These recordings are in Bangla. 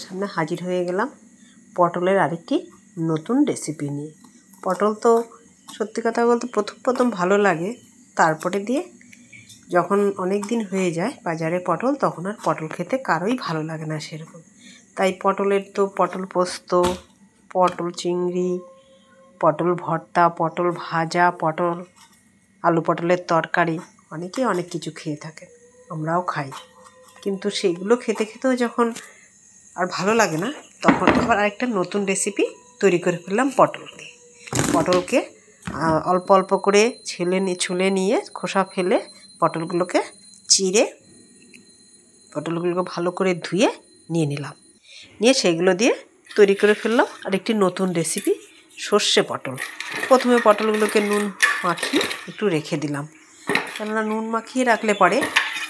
সামনে হাজির হয়ে গেলাম পটলের আরেকটি নতুন রেসিপি নিয়ে। পটল তো সত্যি কথা বলতে প্রথম ভালো লাগে, তারপরে দিয়ে যখন অনেক দিন হয়ে যায় বাজারে পটল, তখন আর পটল খেতে কারোই ভালো লাগে না সেরকম। তাই পটলের তো পটল পোস্ত, পটল চিংড়ি, পটল ভর্তা, পটল ভাজা, পটল আলু পটলের তরকারি, অনেকেই অনেক কিছু খেয়ে থাকে, আমরাও খাই। কিন্তু সেগুলো খেতে খেতেও যখন আর ভালো লাগে না, তখন আবার আরেকটা নতুন রেসিপি তৈরি করে ফেললাম পটল দিয়ে। পটলকে অল্প অল্প করে ছুলে নিয়ে খোসা ফেলে পটলগুলোকে চিড়ে পটলগুলোকে ভালো করে ধুয়ে নিয়ে নিলাম। নিয়ে সেগুলো দিয়ে তৈরি করে ফেললাম আরেকটি নতুন রেসিপি, সর্ষে পটল। প্রথমে পটলগুলোকে নুন মাখিয়ে একটু রেখে দিলাম, কেননা নুন মাখিয়ে রাখলে পরে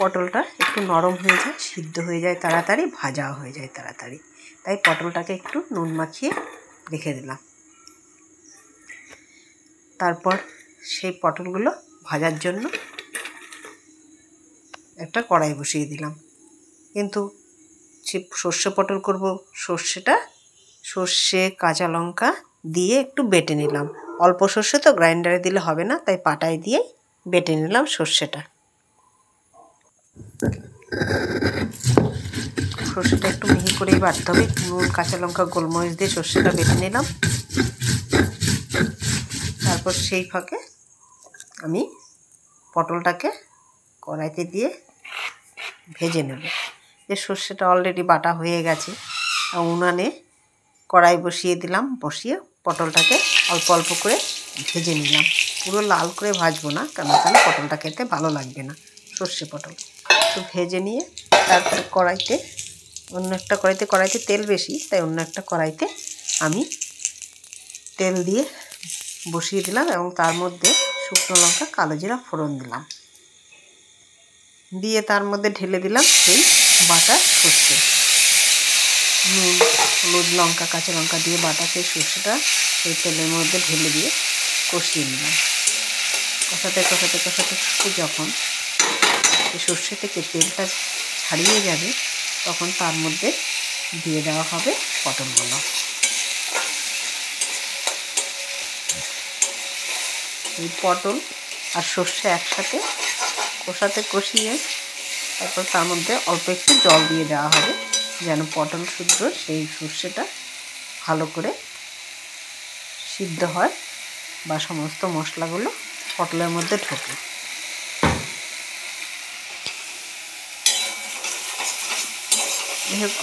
পটলটা একটু নরম হয়ে যায়, সিদ্ধ হয়ে যায় তাড়াতাড়ি, ভাজাও হয়ে যায় তাড়াতাড়ি। তাই পটলটাকে একটু নুন মাখিয়ে রেখে দিলাম। তারপর সেই পটলগুলো ভাজার জন্য একটা কড়াই বসিয়ে দিলাম। কিন্তু সে সর্ষে পটল করব, সর্ষে কাঁচা লঙ্কা দিয়ে একটু বেটে নিলাম। অল্প সর্ষে তো গ্রাইন্ডারে দিলে হবে না, তাই পাটায় দিয়ে বেটে নিলাম সর্ষেটা একটু মিহি করেই বাটতে হবে। নুন কাঁচা লঙ্কা গোলমরিচ দিয়ে সর্ষেটা বেটে নিলাম। তারপর সেই ফাঁকে আমি পটলটাকে কড়াইতে দিয়ে ভেজে নেব। যে সর্ষেটা অলরেডি বাটা হয়ে গেছে, উনানে কড়াই বসিয়ে দিলাম, বসিয়ে পটলটাকে অল্প অল্প করে ভেজে নিলাম। পুরো লাল করে ভাজবো না, কারণ তাহলে পটলটা খেতে ভালো লাগবে না, সর্ষে পটল একটু ভেজে নিয়ে তারপরে কড়াইতে তেল বেশি, তাই অন্য একটা কড়াইতে আমি তেল দিয়ে বসিয়ে দিলাম এবং তার মধ্যে শুকনো লঙ্কা কালো জিরা ফোড়ন দিলাম, দিয়ে তার মধ্যে ঢেলে দিলাম সেই বাটা সর্ষে। নুন হলুদ লঙ্কা কাঁচা লঙ্কা দিয়ে বাটা সেই সর্ষেটা সেই তেলের মধ্যে ঢেলে দিয়ে কষিয়ে নিলাম। কষাতে যখন এই সর্ষে থেকে তেলটা ছাড়িয়ে যাবে, তখন তার মধ্যে দিয়ে দেওয়া হবে পটলগুলো। এই পটল আর সর্ষে একসাথে কষিয়ে তারপর তার মধ্যে অল্প একটু জল দিয়ে দেওয়া হবে, যেন পটল শুদ্ধ সেই সর্ষেটা ভালো করে সিদ্ধ হয় বা সমস্ত মশলাগুলো পটলের মধ্যে ঢোকে।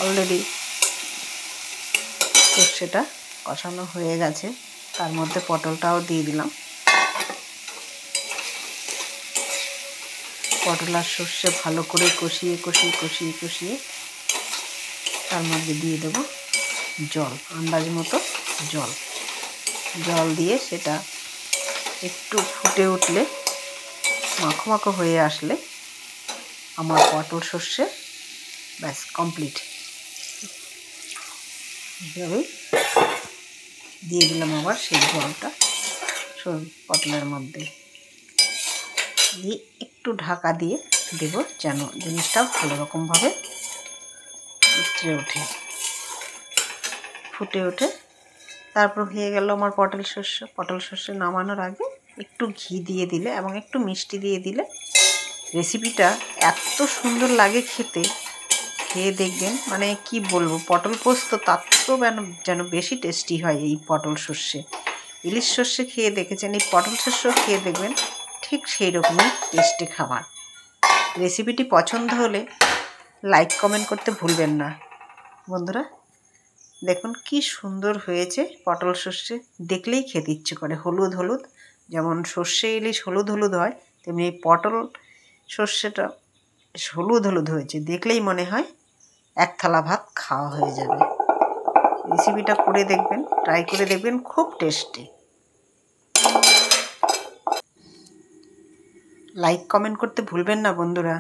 অলরেডি সর্ষেটা কষানো হয়ে গেছে, তার মধ্যে পটলটাও দিয়ে দিলাম। পটল আর সর্ষে ভালো করে কষিয়ে তার মধ্যে দিয়ে দেব জল, আন্দাজ মতো জল দিয়ে সেটা একটু ফুটে উঠলে, মাখো মাখো হয়ে আসলে আমার পটল সর্ষে ব্যাস কমপ্লিট। এইভাবেই দিয়ে দিলাম আবার সেই জলটা পটলের মধ্যে দিয়ে একটু ঢাকা দিয়ে দেব, যেন জিনিসটা ভালো রকমভাবে ফুটে ওঠে। তারপর হয়ে গেল আমার পটল সর্ষে। নামানোর আগে একটু ঘি দিয়ে দিলে এবং একটু মিষ্টি দিয়ে দিলে রেসিপিটা এত সুন্দর লাগে খেতে, খেয়ে দেখবেন, মানে কি বলবো, পটল পোস্ত তার তো যেন বেশি টেস্টি হয় এই পটল সর্ষে। ইলিশ সর্ষে খেয়ে দেখেছেন, এই পটল সর্ষেও খেয়ে দেখবেন ঠিক সেই রকমই টেস্টি খাবার। রেসিপিটি পছন্দ হলে লাইক কমেন্ট করতে ভুলবেন না বন্ধুরা। দেখুন কি সুন্দর হয়েছে পটল সর্ষে, দেখলেই খেতে ইচ্ছে করে। হলুদ যেমন সর্ষে ইলিশ হলুদ হয়, তেমনি এই পটল সর্ষেটা হলুদ হয়েছে, দেখলেই মনে হয় এক থালা ভাত খাওয়া হয়ে যাবে। রেসিপিটা করে দেখবেন, ট্রাই করে দেখবেন, খুব টেস্টি। লাইক কমেন্ট করতে ভুলবেন না বন্ধুরা।